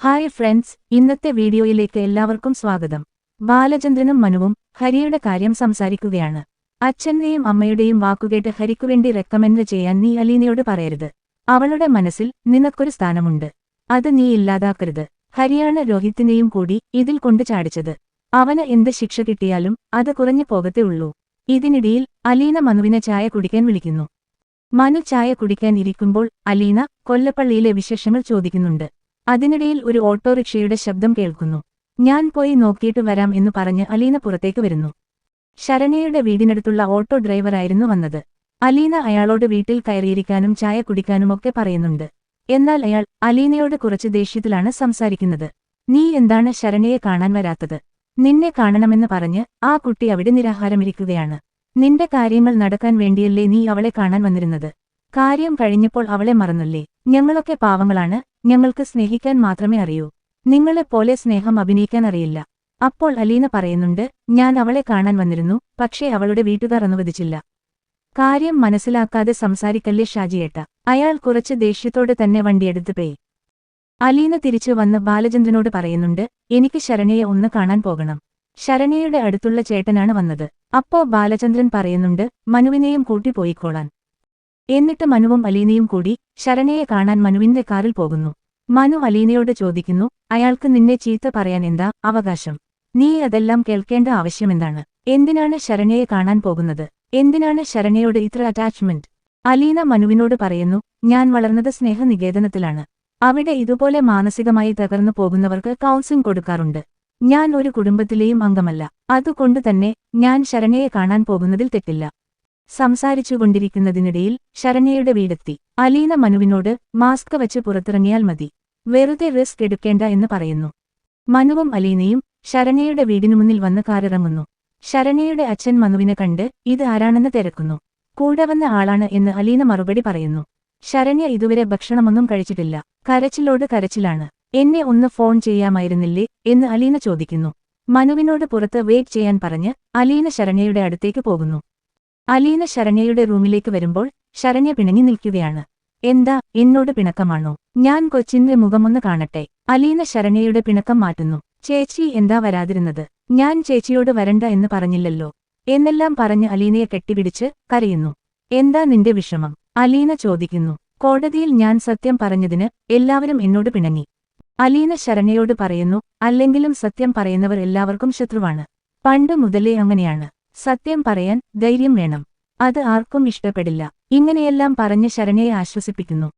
Hi friends, ഇന്നത്തെ വീഡിയോയിലേക്ക് എല്ലാവർക്കും സ്വാഗതം. ബാലചന്ദ്രനും മനുവും ഹരിയുടെ കാര്യം സംസാരിക്കുകയാണ്. അച്ഛന്റെയും അമ്മയുടെയും വാക്കുകേട്ട് ഹരിക്കുവേണ്ടി റെക്കമെൻഡ് ചെയ്യാൻ നീ അലീനയോട് പറയരുത്. അവളുടെ മനസ്സിൽ നിനക്കൊരു സ്ഥാനമുണ്ട്. അത് നീ ഇല്ലാതാക്കരുത്. ഹരിയാണ് രോഹിത്തിനെയും കൂടി ഇതിൽ കൊണ്ടു ചാടിച്ചത്. അവന് എന്ത് ശിക്ഷ കിട്ടിയാലും അത് കുറഞ്ഞു പോകത്തേ ഉള്ളൂ. ഇതിനിടയിൽ അലീന മനുവിനെ ചായ കുടിക്കാൻ വിളിക്കുന്നു. മനു ചായ കുടിക്കാൻ ഇരിക്കുമ്പോൾ അലീന കൊല്ലപ്പള്ളിയിലെ വിശേഷങ്ങൾ ചോദിക്കുന്നുണ്ട്. അതിനിടയിൽ ഒരു ഓട്ടോറിക്ഷയുടെ ശബ്ദം കേൾക്കുന്നു. ഞാൻ പോയി നോക്കിയിട്ട് വരാം എന്നു പറഞ്ഞ് അലീന പുറത്തേക്ക് വരുന്നു. ശരണ്യയുടെ വീടിനടുത്തുള്ള ഓട്ടോ ഡ്രൈവറായിരുന്നു വന്നത്. അലീന അയാളോട് വീട്ടിൽ കയറിയിരിക്കാനും ചായ കുടിക്കാനുമൊക്കെ പറയുന്നുണ്ട്. എന്നാൽ അയാൾ അലീനയോട് കുറച്ച് ദേഷ്യത്തിലാണ് സംസാരിക്കുന്നത്. നീ എന്താണ് ശരണ്യയെ കാണാൻ വരാത്തത്? നിന്നെ കാണണമെന്ന് പറഞ്ഞ് ആ കുട്ടി അവിടെ നിരാഹാരമിരിക്കുകയാണ്. നിന്റെ കാര്യങ്ങൾ നടക്കാൻ വേണ്ടിയല്ലേ നീ അവളെ കാണാൻ വന്നിരുന്നത്? കാര്യം കഴിഞ്ഞപ്പോൾ അവളെ മറന്നല്ലേ? ഞങ്ങളൊക്കെ പാവങ്ങളാണ്, ഞങ്ങൾക്ക് സ്നേഹിക്കാൻ മാത്രമേ അറിയൂ. നിങ്ങളെപ്പോലെ സ്നേഹം അഭിനയിക്കാൻ അറിയില്ല. അപ്പോൾ അലീന പറയുന്നുണ്ട്, ഞാൻ അവളെ കാണാൻ വന്നിരുന്നു, പക്ഷേ അവളുടെ വീട്ടുകാർ അനുവദിച്ചില്ല. കാര്യം മനസ്സിലാക്കാതെ സംസാരിക്കല്ലേ ഷാജിയേട്ട. അയാൾ കുറച്ച് ദേഷ്യത്തോടെ തന്നെ വണ്ടിയെടുത്ത് പോയി. അലീന തിരിച്ചു വന്ന് ബാലചന്ദ്രനോട് പറയുന്നുണ്ട്, എനിക്ക് ശരണ്യയെ ഒന്ന് കാണാൻ പോകണം. ശരണ്യയുടെ അടുത്തുള്ള ചേട്ടനാണ് വന്നത്. അപ്പോ ബാലചന്ദ്രൻ പറയുന്നുണ്ട്, മനുവിനെയും കൂട്ടി പോയിക്കോളാൻ. എന്നിട്ട് മനുവും അലീനയും കൂടി ശരണ്യയെ കാണാൻ മനുവിന്റെ കാറിൽ പോകുന്നു. മനു അലീനയോട് ചോദിക്കുന്നു, അയാൾക്ക് നിന്നെ ചീത്ത പറയാൻ എന്താ അവകാശം? നീ അതെല്ലാം കേൾക്കേണ്ട ആവശ്യമെന്താണ്? എന്തിനാണ് ശരണ്യയെ കാണാൻ പോകുന്നത്? എന്തിനാണ് ശരണ്യയോട് ഇത്ര അറ്റാച്ച്മെന്റ്? അലീന മനുവിനോട് പറയുന്നു, ഞാൻ വളർന്നത് സ്നേഹനികേതനത്തിലാണ്. അവിടെ ഇതുപോലെ മാനസികമായി തകർന്നു പോകുന്നവർക്ക് കൗൺസിലിംഗ് കൊടുക്കാറുണ്ട്. ഞാൻ ഒരു കുടുംബത്തിലെയും അംഗമല്ല. അതുകൊണ്ടുതന്നെ ഞാൻ ശരണ്യയെ കാണാൻ പോകുന്നതിൽ തെറ്റില്ല. സംസാരിച്ചുകൊണ്ടിരിക്കുന്നതിനിടയിൽ ശരണ്യയുടെ വീടെത്തി. അലീന മനുവിനോട് മാസ്ക് വച്ച് പുറത്തിറങ്ങിയാൽ മതി, വെറുതെ റിസ്ക് എടുക്കേണ്ട എന്ന് പറയുന്നു. മനുവും അലീനയും ശരണ്യയുടെ വീടിനു മുന്നിൽ വന്ന് കാറിറങ്ങുന്നു. ശരണ്യയുടെ അച്ഛൻ മനുവിനെ കണ്ട് ഇത് ആരാണെന്ന് തിരക്കുന്നു. കൂടെ വന്ന ആളാണ് എന്ന് അലീന മറുപടി പറയുന്നു. ശരണ്യ ഇതുവരെ ഭക്ഷണമൊന്നും കഴിച്ചിട്ടില്ല. കരച്ചിലോട് കരച്ചിലാണ്. എന്നെ ഒന്ന് ഫോൺ ചെയ്യാമായിരുന്നില്ലേ എന്ന് അലീന ചോദിക്കുന്നു. മനുവിനോട് പുറത്ത് വെയിറ്റ് ചെയ്യാൻ പറഞ്ഞ് അലീന ശരണ്യയുടെ അടുത്തേക്ക് പോകുന്നു. അലീന ശരണ്യയുടെ റൂമിലേക്ക് വരുമ്പോൾ ശരണ്യ പിണങ്ങി നിൽക്കുകയാണ്. എന്താ, എന്നോട് പിണക്കമാണോ? ഞാൻ കൊച്ചിന്റെ മുഖമൊന്ന് കാണട്ടെ. അലീന ശരണ്യയുടെ പിണക്കം മാറ്റുന്നു. ചേച്ചി എന്താ വരാതിരുന്നത്? ഞാൻ ചേച്ചിയോട് വരണ്ട എന്ന് പറഞ്ഞില്ലല്ലോ എന്നെല്ലാം പറഞ്ഞ് അലീനയെ കെട്ടിപിടിച്ച് കരയുന്നു. എന്താ നിന്റെ വിഷമം? അലീന ചോദിക്കുന്നു. കോടതിയിൽ ഞാൻ സത്യം പറഞ്ഞതിന് എല്ലാവരും എന്നോട് പിണങ്ങി. അലീന ശരണ്യയോട് പറയുന്നു, അല്ലെങ്കിലും സത്യം പറയുന്നവർ എല്ലാവർക്കും ശത്രുവാണ്. പണ്ട് മുതലേ അങ്ങനെയാണ്. സത്യം പറയാൻ ധൈര്യം വേണം. അത് ആർക്കും ഇഷ്ടപ്പെടില്ല. ഇങ്ങനെയെല്ലാം പറഞ്ഞ് ശരണ്യയെ ആശ്വസിപ്പിക്കുന്നു.